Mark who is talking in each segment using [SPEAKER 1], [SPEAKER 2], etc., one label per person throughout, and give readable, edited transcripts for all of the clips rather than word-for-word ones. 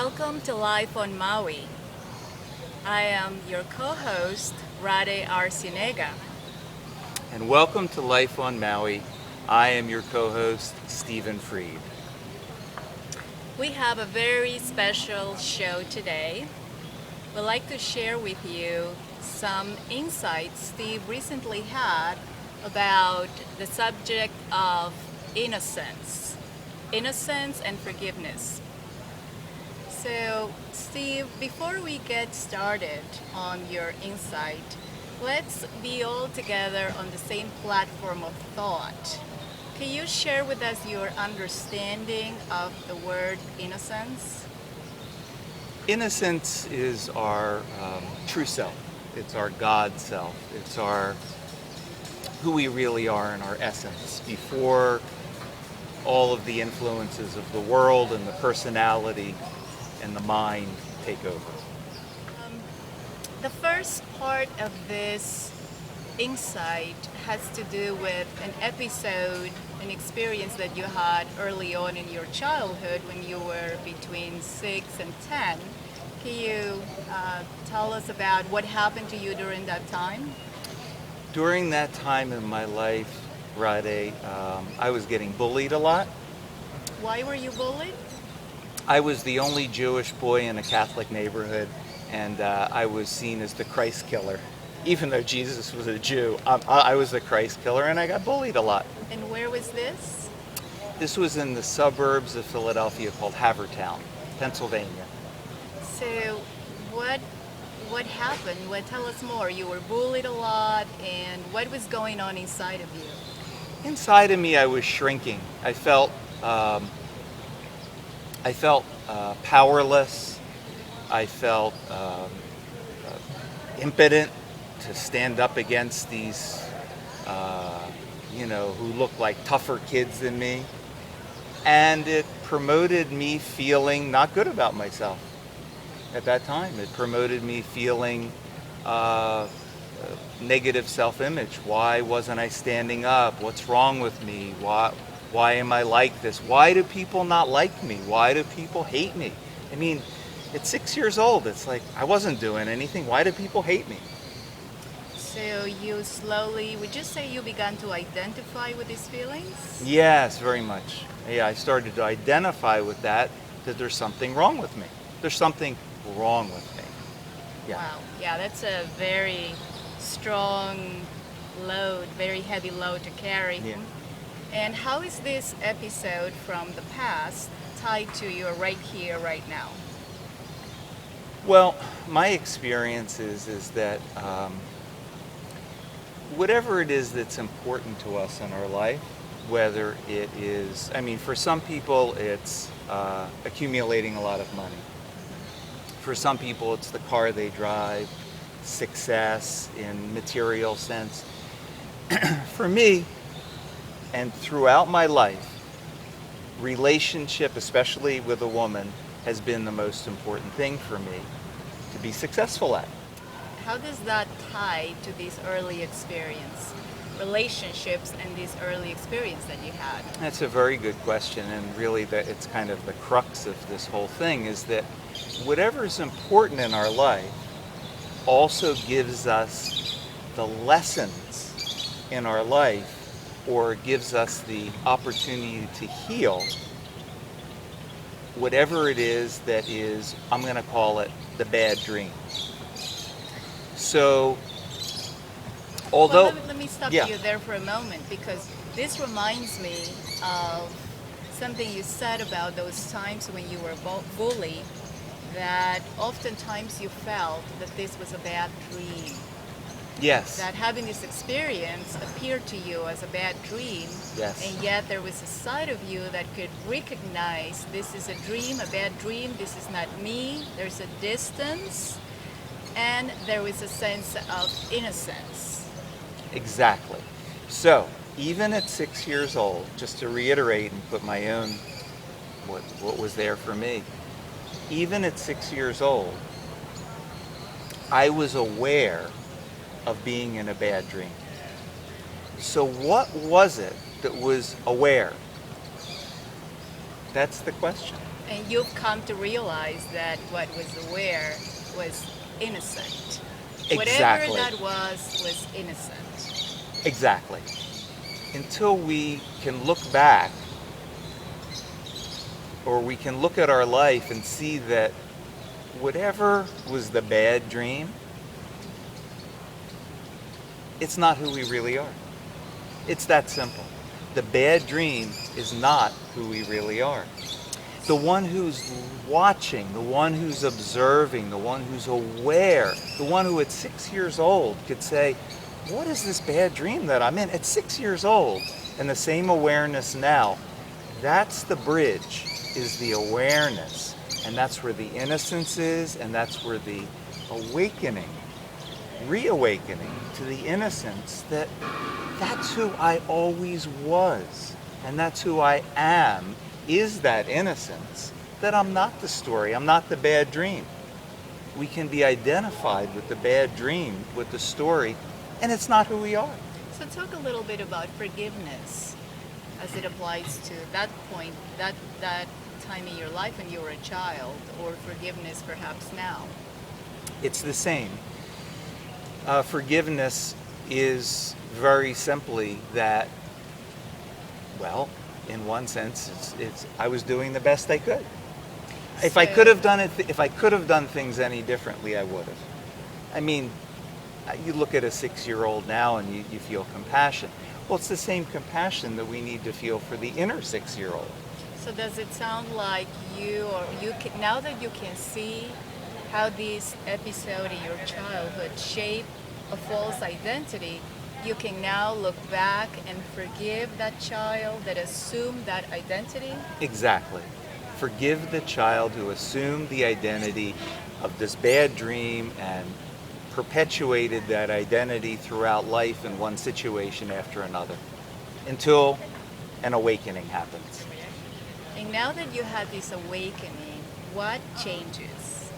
[SPEAKER 1] Welcome to Life on Maui. I am your co-host, Radhe Arcinega.
[SPEAKER 2] And welcome to Life on Maui. I am your co-host, Steve and Freid.
[SPEAKER 1] We have a very special show today. We'd like to share with you some insights Steve recently had about the subject of innocence and forgiveness. So, Steve, before we get started on your insight, let's be all together on the same platform of thought. Can you share with us your understanding of the word innocence?
[SPEAKER 2] Innocence is our true self. It's our God self. It's our who we really are in our essence before all of the influences of the world and the personality and the mind take over.
[SPEAKER 1] The first part of this insight has to do with an episode, an experience that you had early on in your childhood when you were between 6 and 10. Can you tell us about what happened to you during that time?
[SPEAKER 2] During that time in my life, Radhe, I was getting bullied a lot.
[SPEAKER 1] Why were you bullied?
[SPEAKER 2] I was the only Jewish boy in a Catholic neighborhood, and I was seen as the Christ killer. Even though Jesus was a Jew, I was the Christ killer, and I got bullied a lot.
[SPEAKER 1] And where was this?
[SPEAKER 2] This was in the suburbs of Philadelphia called Havertown, Pennsylvania.
[SPEAKER 1] So what happened? Tell us more. You were bullied a lot, and what was going on inside of you?
[SPEAKER 2] Inside of me, I was shrinking. I felt powerless. I felt impotent to stand up against these, who looked like tougher kids than me. And it promoted me feeling not good about myself at that time. It promoted me feeling negative self-image. Why wasn't I standing up? What's wrong with me? Why am I like this? Why do people not like me? Why do people hate me? I mean, at 6 years old, it's like, I wasn't doing anything. Why do people hate me?
[SPEAKER 1] So you slowly, would you say you began to identify with these feelings?
[SPEAKER 2] Yes, very much. Yeah, I started to identify with that there's something wrong with me. There's something wrong with me. Yeah.
[SPEAKER 1] Wow. Yeah, that's a very strong load, very heavy load to carry.
[SPEAKER 2] Yeah.
[SPEAKER 1] And how is this episode from the past tied to you right here, right now?
[SPEAKER 2] Well, my experience is that whatever it is that's important to us in our life, whether it is, for some people it's accumulating a lot of money. For some people it's the car they drive, success in material sense. For me, and throughout my life, relationship, especially with a woman, has been the most important thing for me to be successful at.
[SPEAKER 1] How does that tie to this early experience, relationships and this early experience that you had?
[SPEAKER 2] That's a very good question, and really it's kind of the crux of this whole thing, is that whatever is important in our life also gives us the lessons in our life, or gives us the opportunity to heal whatever it is that is, I'm going to call it the bad dream. So, although...
[SPEAKER 1] Well, let me stop
[SPEAKER 2] yeah.
[SPEAKER 1] you there for a moment, because this reminds me of something you said about those times when you were bullied, that oftentimes you felt that this was a bad dream.
[SPEAKER 2] Yes.
[SPEAKER 1] That having this experience appeared to you as a bad dream,
[SPEAKER 2] Yes.
[SPEAKER 1] and yet there was a side of you that could recognize this is a dream, a bad dream, this is not me, there's a distance, and there was a sense of innocence.
[SPEAKER 2] Exactly. So, even at 6 years old, just to reiterate and put my own, what was there for me, even at 6 years old, I was aware of being in a bad dream. So what was it that was aware? That's the question.
[SPEAKER 1] And you've come to realize that what was aware was innocent. Whatever
[SPEAKER 2] Exactly.
[SPEAKER 1] that was innocent.
[SPEAKER 2] Exactly. Until we can look back, or we can look at our life and see that whatever was the bad dream, it's not who we really are. It's that simple. The bad dream is not who we really are. The one who's watching, the one who's observing, the one who's aware, the one who at 6 years old could say, what is this bad dream that I'm in? At 6 years old, and the same awareness now. That's the bridge, is the awareness. And that's where the innocence is, and that's where the awakening, reawakening to the innocence that that's who I always was, and that's who I am, is that innocence, that I'm not the story, I'm not the bad dream. We can be identified with the bad dream, with the story, and it's not who we are.
[SPEAKER 1] So talk a little bit about forgiveness as it applies to that point, that time in your life when you were a child, or forgiveness perhaps now.
[SPEAKER 2] It's the same. Forgiveness is very simply that, well, in one sense, it's I was doing the best I could. If I could have done it, if I could have done things any differently, I would have. I mean, you look at a 6-year-old now and you feel compassion. Well, it's the same compassion that we need to feel for the inner 6-year-old.
[SPEAKER 1] So does it sound like now that you can see how this episode in your childhood shaped a false identity, you can now look back and forgive that child that assumed that identity?
[SPEAKER 2] Exactly. Forgive the child who assumed the identity of this bad dream and perpetuated that identity throughout life in one situation after another until an awakening happens.
[SPEAKER 1] And now that you had this awakening, what changes?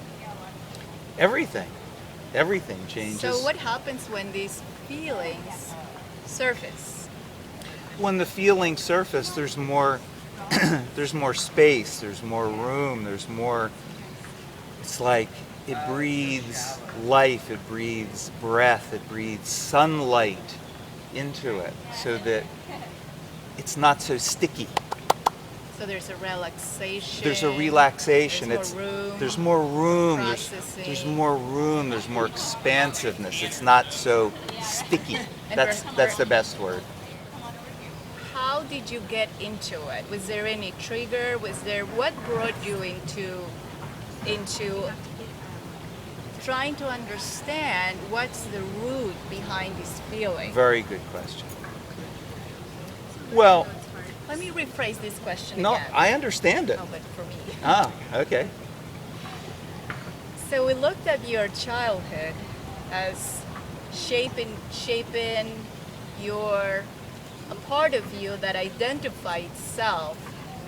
[SPEAKER 2] Everything. Everything changes.
[SPEAKER 1] So what happens when these feelings surface?
[SPEAKER 2] When the feelings surface, there's more there's more space, there's more room, there's more, it's like it breathes life, it breathes breath, it breathes sunlight into it so that it's not so sticky.
[SPEAKER 1] So there's a relaxation.
[SPEAKER 2] There's a relaxation.
[SPEAKER 1] There's more room.
[SPEAKER 2] There's more room. There's more expansiveness. It's not so sticky. That's the best word.
[SPEAKER 1] How did you get into it? Was there any trigger? What brought you into trying to understand what's the root behind this feeling?
[SPEAKER 2] Very good question. Well,
[SPEAKER 1] let me rephrase this question
[SPEAKER 2] no,
[SPEAKER 1] again.
[SPEAKER 2] I understand it.
[SPEAKER 1] Oh, but for me.
[SPEAKER 2] Ah, okay.
[SPEAKER 1] So we looked at your childhood as shaping a part of you that identified itself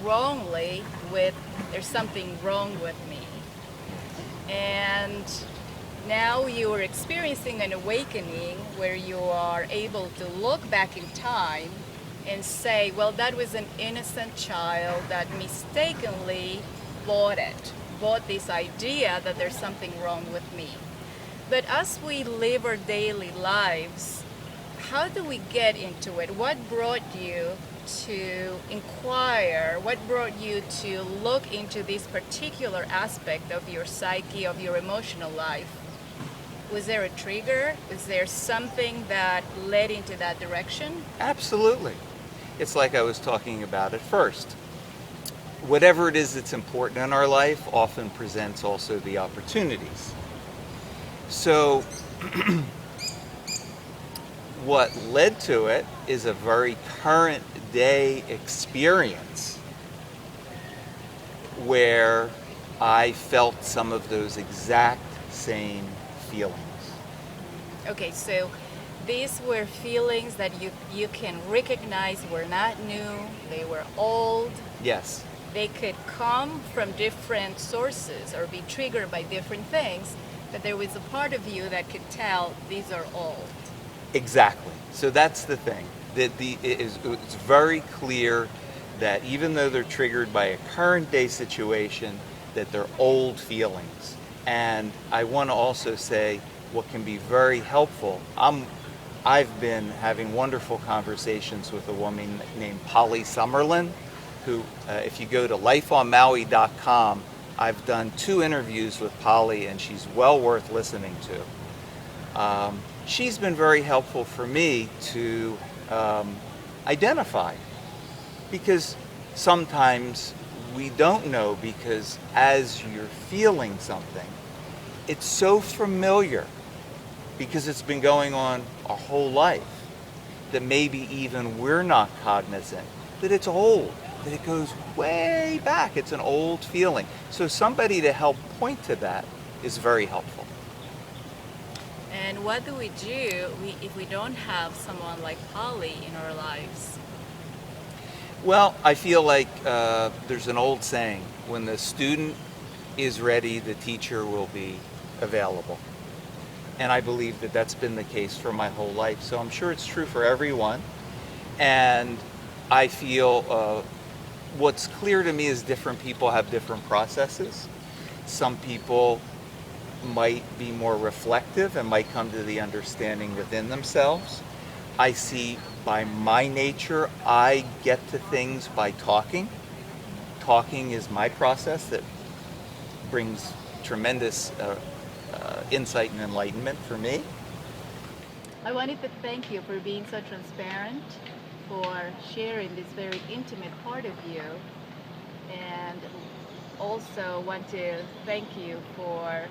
[SPEAKER 1] wrongly with there's something wrong with me. And now you are experiencing an awakening where you are able to look back in time and say, well, that was an innocent child that mistakenly bought this idea that there's something wrong with me. But as we live our daily lives, how do we get into it? What brought you to inquire? What brought you to look into this particular aspect of your psyche, of your emotional life? Was there a trigger? Was there something that led into that direction?
[SPEAKER 2] Absolutely. It's like I was talking about at first. Whatever it is that's important in our life often presents also the opportunities. So what led to it is a very current day experience where I felt some of those exact same feelings.
[SPEAKER 1] Okay, so these were feelings that you can recognize were not new, they were old.
[SPEAKER 2] Yes.
[SPEAKER 1] They could come from different sources or be triggered by different things, but there was a part of you that could tell these are old.
[SPEAKER 2] Exactly. So that's the thing. It's very clear that even though they're triggered by a current day situation, that they're old feelings. And I want to also say what can be very helpful. I've been having wonderful conversations with a woman named Polly Summerlin, who, if you go to lifeonmaui.com, I've done 2 interviews with Polly, and she's well worth listening to. She's been very helpful for me to identify, because sometimes we don't know, because as you're feeling something, it's so familiar because it's been going on our whole life that maybe even we're not cognizant that it's old, that it goes way back. It's an old feeling. So somebody to help point to that is very helpful.
[SPEAKER 1] And what do we do if we don't have someone like Polly in our lives?
[SPEAKER 2] Well, I feel like there's an old saying, when the student is ready, the teacher will be available. And I believe that that's been the case for my whole life. So I'm sure it's true for everyone. And I feel what's clear to me is different people have different processes. Some people might be more reflective and might come to the understanding within themselves. I see by my nature, I get to things by talking. Talking is my process that brings tremendous insight and enlightenment for me.
[SPEAKER 1] I wanted to thank you for being so transparent, for sharing this very intimate part of you, and also want to thank you for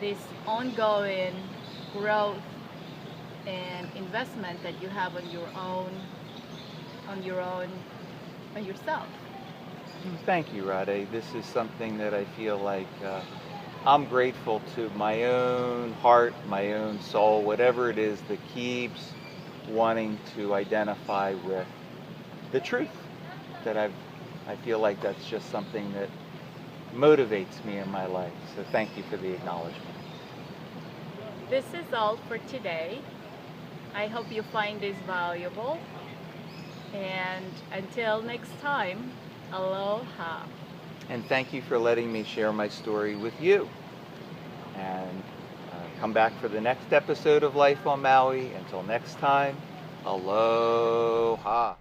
[SPEAKER 1] this ongoing growth and investment that you have on yourself.
[SPEAKER 2] Thank you, Radhe. This is something that I feel like I'm grateful to my own heart, my own soul, whatever it is that keeps wanting to identify with the truth. That I feel like that's just something that motivates me in my life. So thank you for the acknowledgement.
[SPEAKER 1] This is all for today. I hope you find this valuable. And until next time, aloha.
[SPEAKER 2] And thank you for letting me share my story with you. And come back for the next episode of Life on Maui. Until next time, aloha.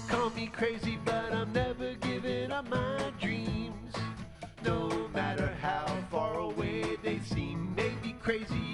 [SPEAKER 3] Call me crazy, but I'm never giving up my dreams. No matter how far away they seem, maybe crazy